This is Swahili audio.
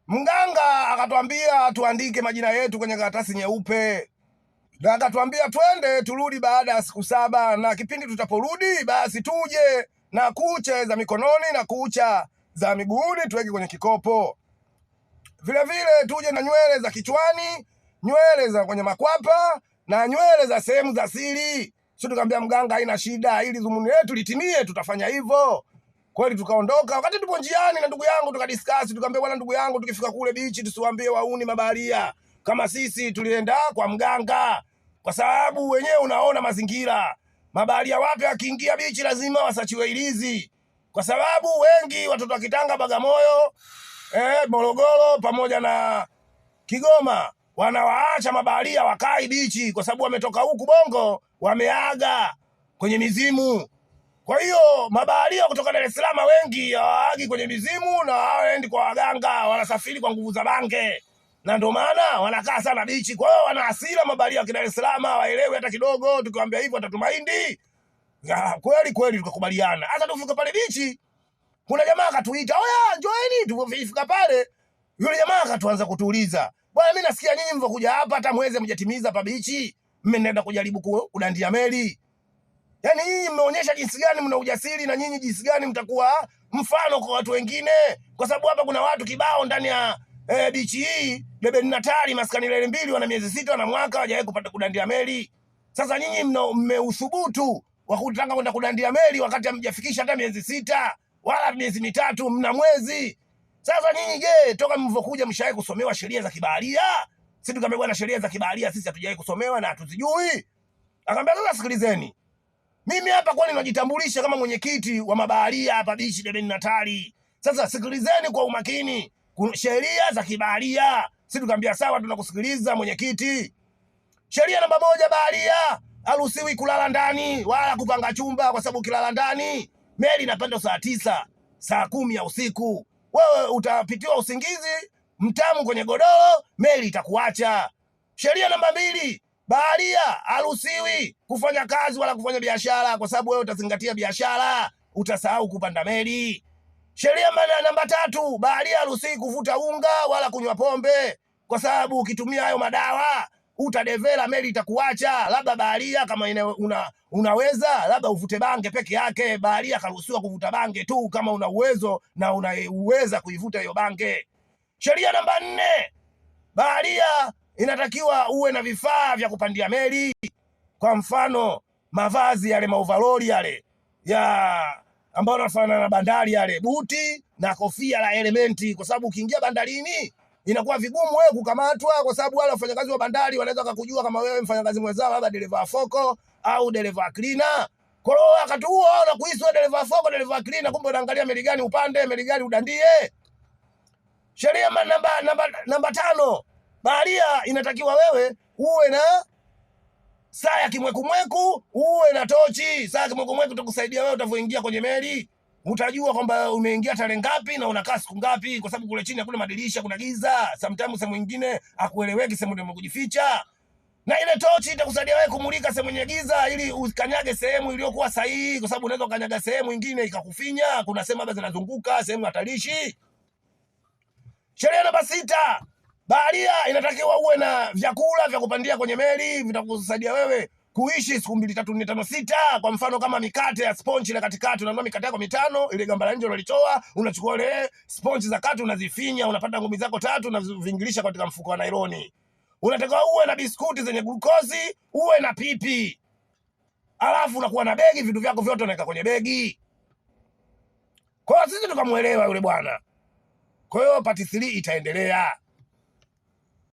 Mganga akatuambia tuandike majina yetu kwenye karatasi nyeupe, na akatuambia twende turudi baada ya siku 7, na kipindi tutaporudi basi tuje na kucha za mikononi na kucha za miguuni tuweke kwenye kikopo. Vile vile tuje na nywele za kichwani, nywele za kwenye makwapa na nywele za sehemu za siri. Sisi tukamwambia mganga haina shida, ili dhumuni letu litimie tutafanya hivyo. Kweli tukaondoka. Wakati tupo njiani na ndugu yangu tukadiscuss, tukamwambia bwana ndugu yangu, tukifika kule bichi tusiwaambie wauni mabaharia kama sisi tulienda kwa mganga, kwa sababu wenyewe unaona mazingira. Mabaharia wapya akiingia bichi lazima wasachiwe ilizi, kwa sababu wengi watoto wa Kitanga, Bagamoyo, Morogoro pamoja na Kigoma wanawaacha mabaharia wakai bichi, kwa sababu wametoka huku Bongo wameaga kwenye mizimu. Kwa hiyo mabaharia kutoka Dar es Salaam wengi hawaagi kwenye mizimu na hawaendi kwa waganga, wanasafiri kwa nguvu za bange, na ndio maana wanakaa sana bichi. Kwa hiyo wana hasira mabaharia wa Dar es Salaam, hawaelewi hata kidogo. Tukiwaambia hivyo watatumaindi. Kweli tukakubaliana. Hata tufika pale bichi, kuna jamaa akatuita, "Oya, njoeni." Tulipofika pale, yule jamaa akatuanza kutuuliza, "Bwana, mimi nasikia nyinyi mvokuja hapa hata mweze mjatimiza hapa bichi, mmeenda kujaribu kudandia meli. Yaani nyinyi mmeonyesha jinsi gani mna ujasiri, na nyinyi jinsi gani mtakuwa mfano kwa watu wengine, kwa sababu hapa kuna watu kibao ndani ya bichi hii, Bebeni Natali, Maskani Lele Mbili, wana miezi 6 na mwaka hawajawahi kupata kudandia meli. Sasa nyinyi mmeuthubutu wa kutaka kwenda kudandia meli wakati hamjafikisha hata miezi 6 wala miezi 3, mna mwezi. Sasa nyinyi je, toka mlivyokuja mshawahi kusomewa sheria za kibaharia?" Sisi tukamwambia bwana, sheria za kibaharia sisi hatujawahi kusomewa na hatuzijui. Akamwambia sasa sikilizeni, mimi hapa kwani najitambulisha kama mwenyekiti wa mabaharia hapa bichi Bebeni Natali. Sasa sikilizeni kwa umakini, kuna sheria za kibaharia. Sisi tukamwambia sawa, tunakusikiliza mwenyekiti. Sheria namba 1, baharia haruhusiwi kulala ndani wala kupanga chumba, kwa sababu ukilala ndani meli inapanda saa 9, saa 10 ya usiku. Wewe utapitiwa usingizi mtamu kwenye godoro, meli itakuacha. Sheria namba 2, baharia haruhusiwi kufanya kazi wala kufanya biashara, kwa sababu wewe utazingatia biashara, utasahau kupanda meli. Sheria namba 3, baharia haruhusiwi kuvuta unga wala kunywa pombe, kwa sababu ukitumia hayo madawa utadevela, meli itakuacha. Labda baharia kama unaweza labda uvute bange peke yake. Baharia karuhusiwa kuvuta bange tu kama una uwezo na unaweza kuivuta hiyo bange. Sheria namba 4, baharia inatakiwa uwe na vifaa vya kupandia meli. Kwa mfano mavazi yale, maovaroli yale ya ambao yanafanana na bandari, yale buti na kofia la elementi, kwa sababu ukiingia bandarini inakuwa vigumu wewe kukamatwa, kwa sababu wale wafanyakazi wa bandari wanaweza kukujua kama wewe mfanyakazi mwenzao, labda dereva foko au dereva cleaner. Kwa hiyo wakati huo na kuhisi wewe dereva foko, dereva cleaner, kumbe unaangalia meli gani upande, meli gani udandie. Sheria namba 5, baharia inatakiwa wewe uwe na saa ya kimwekumweku, uwe na tochi. Saa ya kimwekumweku itakusaidia wewe utavyoingia kwenye meli, utajua kwamba umeingia tarehe ngapi na unakaa siku ngapi, kwa sababu kule chini hakuna madirisha, kuna giza. Sometimes sehemu nyingine akueleweki sehemu ndio kujificha, na ile tochi itakusaidia wewe kumulika sehemu yenye giza, ili ukanyage sehemu iliyokuwa sahihi, kwa sababu unaweza ukanyaga sehemu nyingine ikakufinya. Kuna sehemu ambazo zinazunguka, sehemu hatarishi. Sheria namba 6, baharia inatakiwa uwe na vyakula vya kupandia kwenye meli, vitakusaidia wewe kuishi siku 2, 3, 4, 5, 6. Kwa mfano kama mikate ya sponge ile katikati, unanunua mikate yako 5, ile gamba la nje unalitoa, unachukua ile sponge za kati unazifinya, unapata ngumi zako 3 unavingilisha katika mfuko wa nailoni. Unatakiwa uwe na biskuti zenye glukozi, uwe na pipi. Alafu unakuwa na begi, vitu vyako vyote unaweka kwenye begi. Kwa hiyo sisi tukamuelewa yule bwana. Kwa hiyo part 3 itaendelea.